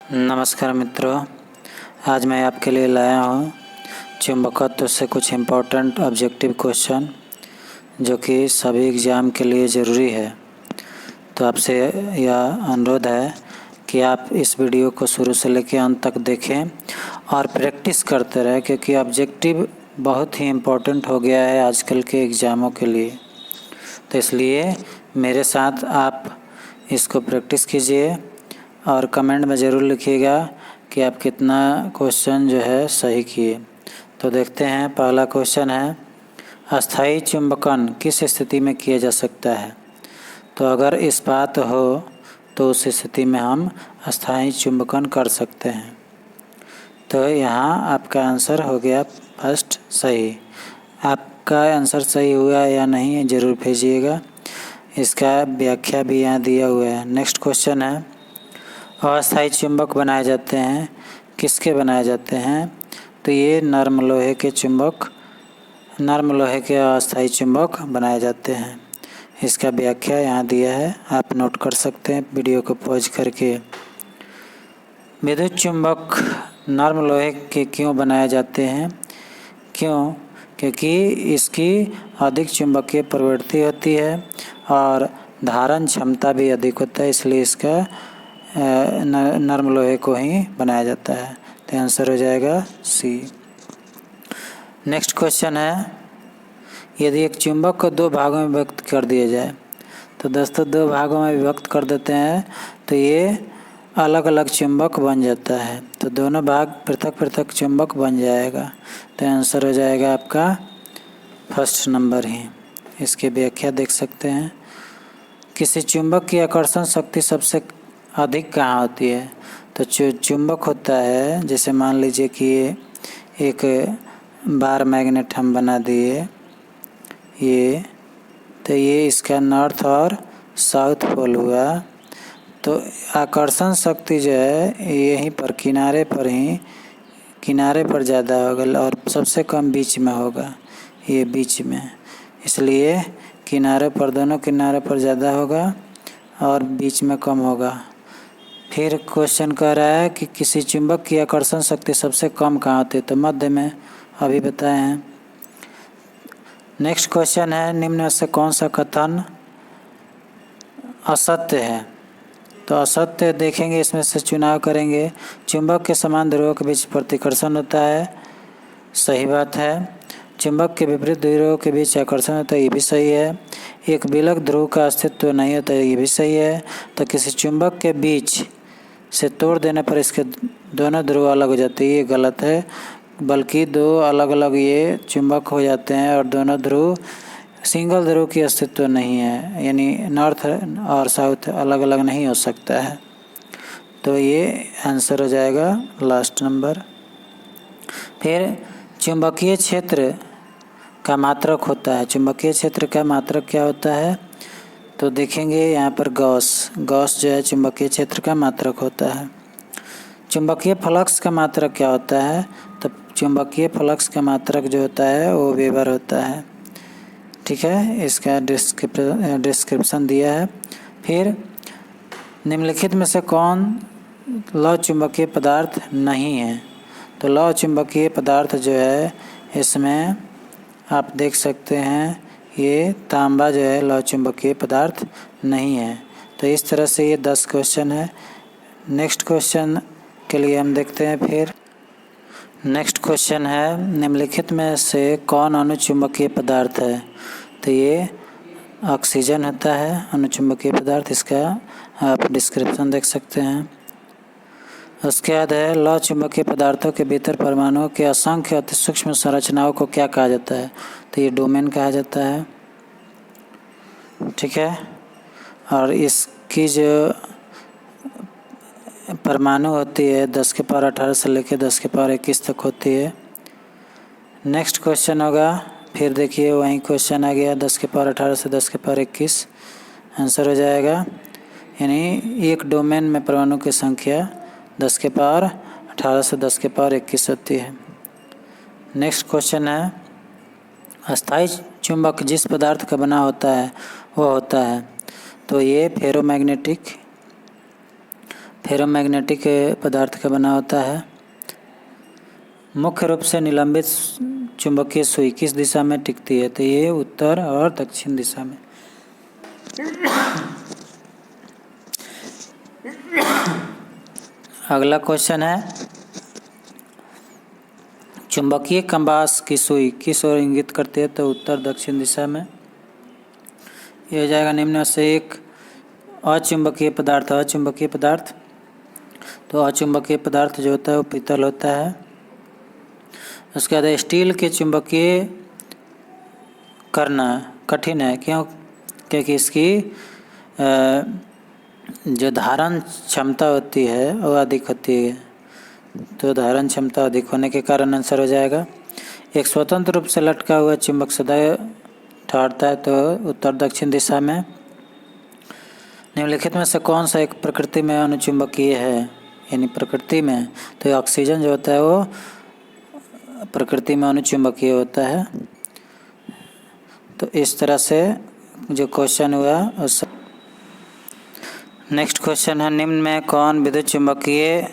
नमस्कार मित्रों, आज मैं आपके लिए लाया हूँ चुंबकत्व से कुछ इम्पोर्टेंट ऑब्जेक्टिव क्वेश्चन जो कि सभी एग्ज़ाम के लिए ज़रूरी है। तो आपसे यह अनुरोध है कि आप इस वीडियो को शुरू से लेकर अंत तक देखें और प्रैक्टिस करते रहें, क्योंकि ऑब्जेक्टिव बहुत ही इम्पोर्टेंट हो गया है आजकल के एग्ज़ामों के लिए। तो इसलिए मेरे साथ आप इसको प्रैक्टिस कीजिए और कमेंट में ज़रूर लिखिएगा कि आप कितना क्वेश्चन जो है सही किए। तो देखते हैं, पहला क्वेश्चन है, अस्थायी चुंबकन किस स्थिति में किया जा सकता है? तो अगर इस्पात हो तो उस स्थिति में हम अस्थायी चुंबकन कर सकते हैं। तो यहाँ आपका आंसर हो गया फर्स्ट सही। आपका आंसर सही हुआ या नहीं ज़रूर भेजिएगा, इसका व्याख्या भी यहाँ दिया हुआ है। नेक्स्ट क्वेश्चन है, अस्थायी चुंबक बनाए जाते हैं, किसके बनाए जाते हैं? तो ये नर्म लोहे के अस्थायी चुंबक बनाए जाते हैं। इसका व्याख्या यहाँ दिया है, आप नोट कर सकते हैं वीडियो को पॉज करके। विद्युत चुंबक नर्म लोहे के क्यों बनाए जाते हैं? क्योंकि इसकी अधिक चुंबकीय प्रवृत्ति होती है और धारण क्षमता भी अधिक होता है, इसलिए इसका नर्म लोहे को ही बनाया जाता है। तो आंसर हो जाएगा सी। नेक्स्ट क्वेश्चन है, यदि एक चुंबक को दो भागों में विभक्त कर दिया जाए, तो दोस्तों दो भागों में विभक्त कर देते हैं तो ये अलग अलग चुंबक बन जाता है। तो दोनों भाग पृथक पृथक चुंबक बन जाएगा। तो आंसर हो जाएगा आपका फर्स्ट नंबर ही। इसकी व्याख्या देख सकते हैं, किसी चुंबक की आकर्षण शक्ति सबसे अधिक कहाँ होती है? तो चुंबक होता है, जैसे मान लीजिए कि एक बार मैग्नेट हम बना दिए ये, तो ये इसका नॉर्थ और साउथ पोल हुआ। तो आकर्षण शक्ति जो है यहीं पर किनारे पर ज़्यादा होगा और सबसे कम बीच में होगा, ये बीच में, इसलिए किनारे पर, दोनों किनारे पर ज़्यादा होगा और बीच में कम होगा। फिर क्वेश्चन कह रहा है कि किसी चुंबक की आकर्षण शक्ति सबसे कम कहाँ होती है? तो मध्य में, अभी बताए हैं। नेक्स्ट क्वेश्चन है, निम्न में से कौन सा कथन असत्य है? तो असत्य देखेंगे, इसमें से चुनाव करेंगे। चुंबक के समान ध्रुवों के बीच प्रतिकर्षण होता है, सही बात है। चुंबक के विपरीत ध्रुवों के बीच आकर्षण होता है, ये भी सही है। एक विलग ध्रुव का अस्तित्व नहीं होता है, ये भी सही है। तो किसी चुंबक के बीच से तोड़ देने पर इसके दोनों ध्रुव अलग हो जाते हैं, ये गलत है। बल्कि दो अलग अलग ये चुंबक हो जाते हैं और दोनों ध्रुव, सिंगल ध्रुव की अस्तित्व नहीं है, यानी नॉर्थ और साउथ अलग अलग नहीं हो सकता है। तो ये आंसर हो जाएगा लास्ट नंबर। फिर चुंबकीय क्षेत्र का मात्रक होता है। चुंबकीय क्षेत्र का मात्रक क्या होता है? तो देखेंगे यहाँ पर गॉस जो है चुंबकीय क्षेत्र का मात्रक होता है। चुंबकीय फ्लक्स का मात्रक क्या होता है? तो चुंबकीय फ्लक्स का मात्रक जो होता है वो वेबर होता है। ठीक है, इसका डिस्क्रिप्शन दिया है। फिर निम्नलिखित में से कौन लौ चुंबकीय पदार्थ नहीं है? तो लौ चुंबकीय पदार्थ जो है, इसमें आप देख सकते हैं ये तांबा जो है लौ चुंबकीय पदार्थ नहीं है। तो इस तरह से ये 10 क्वेश्चन है। नेक्स्ट क्वेश्चन के लिए हम देखते हैं। फिर नेक्स्ट क्वेश्चन है, निम्नलिखित में से कौन अनुचुंबकीय पदार्थ है? तो ये ऑक्सीजन होता है अनुचुंबकीय पदार्थ, इसका आप डिस्क्रिप्शन देख सकते हैं। उसके बाद है, लौ चुंबकीय पदार्थों के भीतर परमाणुओं के असंख्य अति सूक्ष्म संरचनाओं को क्या कहा जाता है? तो ये डोमेन कहा जाता है। ठीक है, और इसकी जो परमाणु होती है 10 के पावर 18 से लेकर 10 के पावर 21 तक होती है। नेक्स्ट क्वेश्चन होगा, फिर देखिए वहीं क्वेश्चन आ गया 10 के पावर 18 से 10 के पावर 21, आंसर हो जाएगा, यानी एक डोमेन में परमाणु की संख्या 10 के पावर 18 से 10 के पावर 21 होती है। नेक्स्ट क्वेश्चन है, अस्थायी चुंबक जिस पदार्थ का बना होता है वो होता है? तो ये फेरोमैग्नेटिक पदार्थ का बना होता है। मुख्य रूप से निलंबित चुंबकीय सुई किस दिशा में टिकती है? तो ये उत्तर और दक्षिण दिशा में। अगला क्वेश्चन है, चुंबकीय कंपास की सुई किस ओर इंगित करती है? तो उत्तर दक्षिण दिशा में। यह हो जाएगा निम्न में से एक अचुंबकीय पदार्थ। अचुंबकीय पदार्थ, तो अचुंबकीय पदार्थ जो होता है वो पीतल होता है। उसके बाद स्टील के चुंबकीय करना कठिन है, क्यों? क्योंकि इसकी जो धारण क्षमता होती है वो अधिक होती है, तो धारण क्षमता अधिक होने के कारण आंसर हो जाएगा। एक स्वतंत्र रूप से लटका हुआ चुंबक सदैव ठहरता है, तो उत्तर दक्षिण दिशा में। निम्नलिखित में से कौन सा एक प्रकृति में अनुचुंबकीय है? यानी प्रकृति में, तो ऑक्सीजन जो होता है वो प्रकृति में अनुचुंबकीय होता है। तो इस तरह से जो क्वेश्चन हुआ उस। नेक्स्ट क्वेश्चन है, निम्न में कौन विद्युत चुंबकीय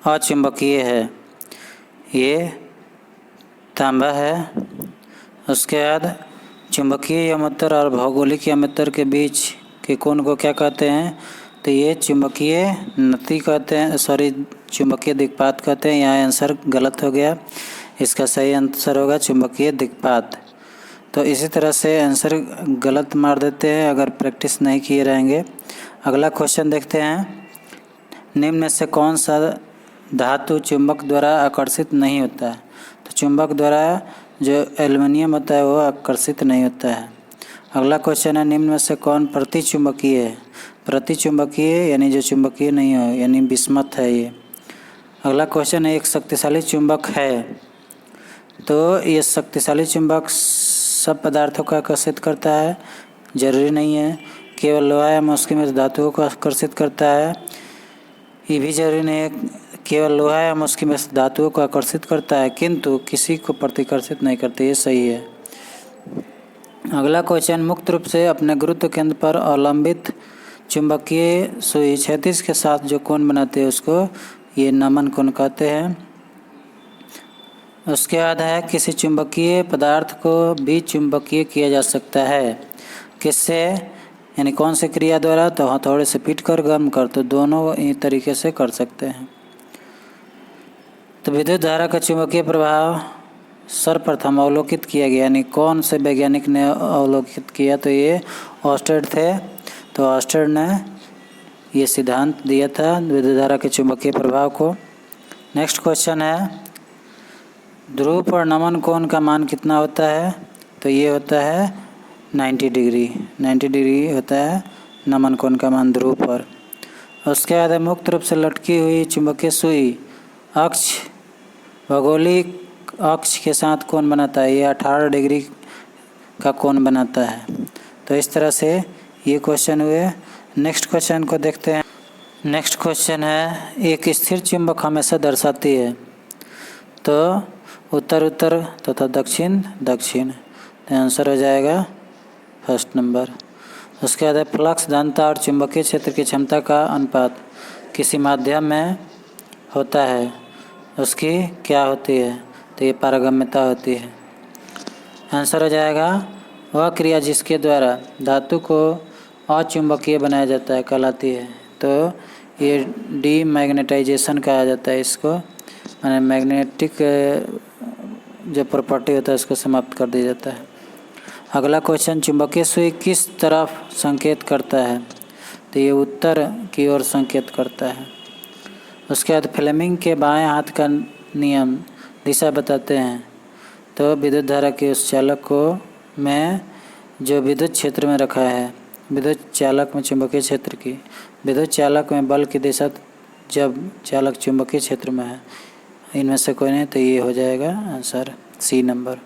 अचुंबकीय है? ये तांबा है। उसके बाद चुंबकीय यमोत्तर और भौगोलिक यमोत्तर के बीच के कोण को क्या कहते हैं? तो ये चुंबकीय नति कहते हैं, चुंबकीय दिक्पात कहते हैं। यहाँ आंसर गलत हो गया, इसका सही आंसर होगा चुंबकीय दिक्पात। तो इसी तरह से आंसर गलत मार देते हैं अगर प्रैक्टिस नहीं किए रहेंगे। अगला क्वेश्चन देखते हैं, निम्न में से कौन सा धातु चुंबक द्वारा आकर्षित नहीं होता है? तो चुंबक द्वारा जो एल्युमिनियम होता है वो आकर्षित नहीं होता है। अगला क्वेश्चन है, निम्न में से कौन प्रतिचुंबकीय है? प्रतिचुंबकीय यानी जो चुंबकीय नहीं हो, यानी बिस्मथ है ये। अगला क्वेश्चन है, एक शक्तिशाली चुंबक है, तो ये शक्तिशाली चुंबक सब पदार्थों को आकर्षित करता है? जरूरी नहीं है। केवल लोहा या मुस्किल धातुओं को आकर्षित करता है? ये भी जरूरी नहीं है। केवल लोहा या मुस्किल धातुओं को आकर्षित करता है किंतु किसी को प्रतिकर्षित नहीं करते, ये सही है। अगला क्वेश्चन, मुक्त रूप से अपने गुरुत्व केंद्र पर अवलंबित चुंबकीय सुई क्षैतिज के साथ जो कोण बनाते हैं उसको ये नमन कोण कहते हैं। उसके बाद है, किसी चुंबकीय पदार्थ को भी चुंबकीय किया जा सकता है, किससे? यानी कौन सी क्रिया द्वारा? तो हथौड़े से पीट कर, गर्म कर, तो दोनों ही तरीके से कर सकते हैं। तो विद्युत धारा का चुंबकीय प्रभाव सर्वप्रथम अवलोकित किया गया, यानी कौन से वैज्ञानिक ने अवलोकित किया? तो ये ऑस्टेड थे। तो ऑस्टेड ने ये सिद्धांत दिया था विद्युत धारा के चुंबकीय प्रभाव को। नेक्स्ट क्वेश्चन है, ध्रुव पर नमन कोण का मान कितना होता है? तो ये होता है 90 डिग्री। 90 डिग्री होता है नमन कोण का मान ध्रुव पर। उसके बाद मुक्त रूप से लटकी हुई चुंबकीय सुई अक्ष भौगोलिक अक्ष के साथ कोण बनाता है? ये 18 डिग्री का कोण बनाता है। तो इस तरह से ये क्वेश्चन हुए। नेक्स्ट क्वेश्चन को देखते हैं। नेक्स्ट क्वेश्चन है, एक स्थिर चुंबक हमेशा दर्शाती है? तो उत्तर उत्तर तथा दक्षिण दक्षिण, तो आंसर हो जाएगा फर्स्ट नंबर। उसके बाद फ्लक्स घनता और चुंबकीय क्षेत्र की क्षमता का अनुपात किसी माध्यम में होता है, उसकी क्या होती है? तो ये पारगम्यता होती है। आंसर हो जाएगा वह क्रिया जिसके द्वारा धातु को अचुंबकीय बनाया जाता है कहलाती है। तो ये डीमैग्नेटाइजेशन कहा जाता है इसको, माने मैग्नेटिक जो प्रॉपर्टी होता है उसको समाप्त कर दिया जाता है। अगला क्वेश्चन, चुंबकीय सुई किस तरफ संकेत करता है? तो ये उत्तर की ओर संकेत करता है। उसके बाद फ्लेमिंग के बाएं हाथ का नियम दिशा बताते हैं। तो विद्युत धारा के उस चालक को में जो विद्युत क्षेत्र में रखा है, विद्युत चालक में चुंबकीय क्षेत्र की, विद्युत चालक में बल की दिशा जब चालक चुंबकीय क्षेत्र में है, इनमें से कोई नहीं, तो ये हो जाएगा आंसर सी नंबर।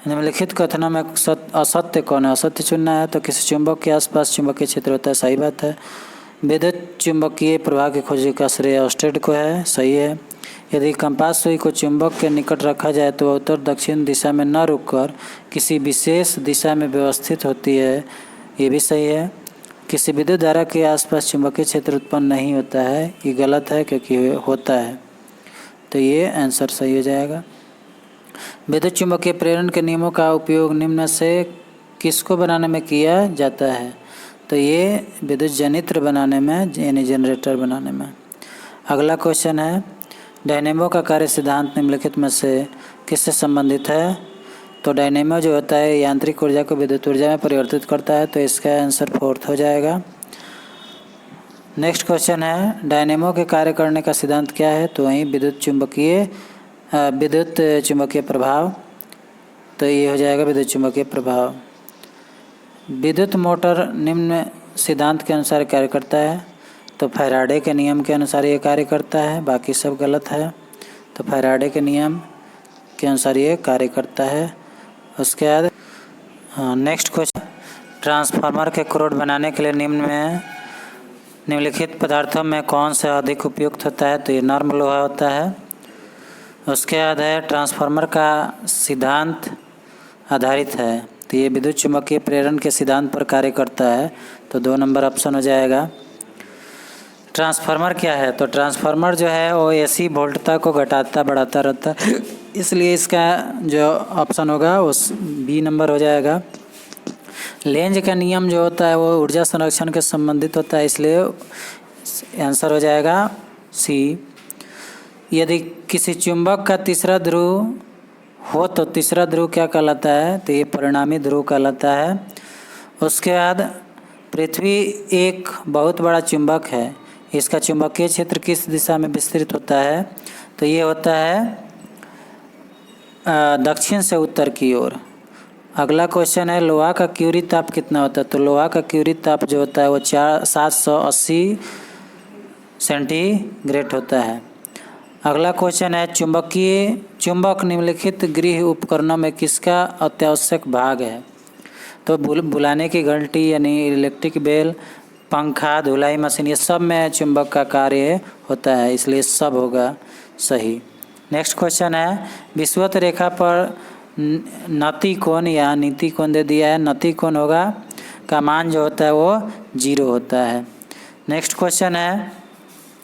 निम्नलिखित कथनों में असत्य कौन है? असत्य चुनना है। तो किसी चुंबक के आसपास चुंबकीय क्षेत्र होता है, सही बात है। विद्युत चुंबकीय प्रवाह की खोज का श्रेय ऑस्टेड को है, सही है। यदि कंपास सुई को चुंबक के निकट रखा जाए तो वह उत्तर दक्षिण दिशा में न रुककर किसी विशेष दिशा में व्यवस्थित होती है, ये भी सही है। किसी विद्युत धारा के आसपास चुंबकीय क्षेत्र उत्पन्न नहीं होता है, ये गलत है क्योंकि होता है। तो ये आंसर सही हो जाएगा। विद्युत चुंबकीय प्रेरण के नियमों का उपयोग निम्न में से किसको बनाने में किया जाता है? तो ये विद्युत जनित्र बनाने में, यानी जनरेटर बनाने में। अगला क्वेश्चन है, डायनेमो का कार्य सिद्धांत निम्नलिखित में से किससे संबंधित है? तो डायनेमो जो होता है यांत्रिक ऊर्जा को विद्युत ऊर्जा में परिवर्तित करता है, तो इसका आंसर 4th हो जाएगा। नेक्स्ट क्वेश्चन है, डायनेमो के कार्य करने का सिद्धांत क्या है? तो वहीं विद्युत चुंबकीय प्रभाव, तो ये हो जाएगा विद्युत चुंबकीय प्रभाव। विद्युत मोटर निम्न सिद्धांत के अनुसार कार्य करता है, तो फैराडे के नियम के अनुसार ये कार्य करता है, बाकी सब गलत है। तो फैराडे के नियम के अनुसार ये कार्य करता है। उसके बाद नेक्स्ट क्वेश्चन, ट्रांसफार्मर के क्रोड बनाने के लिए निम्नलिखित पदार्थों में कौन सा अधिक उपयुक्त होता है? तो ये नर्म लोहा होता है। उसके बाद है, ट्रांसफार्मर का सिद्धांत आधारित है, तो ये विद्युत चुंबकीय प्रेरण के सिद्धांत पर कार्य करता है, तो 2 नंबर ऑप्शन हो जाएगा। ट्रांसफार्मर क्या है? तो ट्रांसफार्मर जो है वो AC वोल्टता को घटाता बढ़ाता रहता है, इसलिए इसका जो ऑप्शन होगा वो B नंबर हो जाएगा। लेंज का नियम जो होता है वो ऊर्जा संरक्षण के संबंधित होता है, इसलिए आंसर हो जाएगा C। यदि किसी चुंबक का तीसरा ध्रुव हो तो तीसरा ध्रुव क्या कहलाता है? तो ये परिणामी ध्रुव कहलाता है। उसके बाद पृथ्वी एक बहुत बड़ा चुंबक है, इसका चुंबकीय क्षेत्र किस दिशा में विस्तृत होता है? तो ये होता है दक्षिण से उत्तर की ओर। अगला क्वेश्चन है, लोहा का क्यूरी ताप कितना होता है? तो लोहा का क्यूरी ताप जो होता है वो 780 सेंटीग्रेड होता है। अगला क्वेश्चन है, चुंबक निम्नलिखित गृह उपकरणों में किसका अत्यावश्यक भाग है? तो बुलाने की घंटी यानी इलेक्ट्रिक बेल, पंखा, धुलाई मशीन, ये सब में चुंबक का कार्य होता है, इसलिए सब होगा सही। नेक्स्ट क्वेश्चन है, विषुवत रेखा पर नति कोण या नीति कोण दे दिया है, नति कोण होगा का मान जो होता है वो 0 होता है। नेक्स्ट क्वेश्चन है,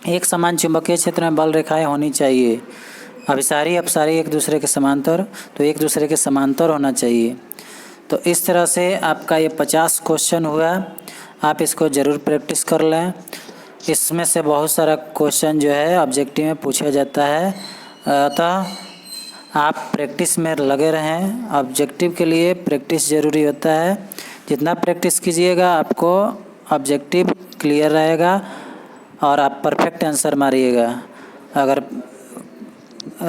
एक समान चुंबकीय क्षेत्र में बल रेखाएं होनी चाहिए, अभिसारी अपसारी एक दूसरे के समांतर, तो एक दूसरे के समांतर होना चाहिए। तो इस तरह से आपका ये 50 क्वेश्चन हुआ, आप इसको ज़रूर प्रैक्टिस कर लें। इसमें से बहुत सारा क्वेश्चन जो है ऑब्जेक्टिव में पूछा जाता है, अतः आप प्रैक्टिस में लगे रहें। ऑब्जेक्टिव के लिए प्रैक्टिस ज़रूरी होता है, जितना प्रैक्टिस कीजिएगा आपको ऑब्जेक्टिव क्लियर रहेगा और आप परफेक्ट आंसर मारिएगा। अगर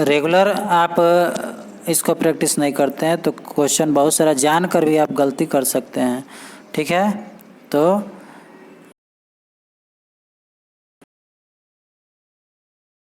रेगुलर आप इसको प्रैक्टिस नहीं करते हैं तो क्वेश्चन बहुत सारा जान कर भी आप गलती कर सकते हैं। ठीक है, तो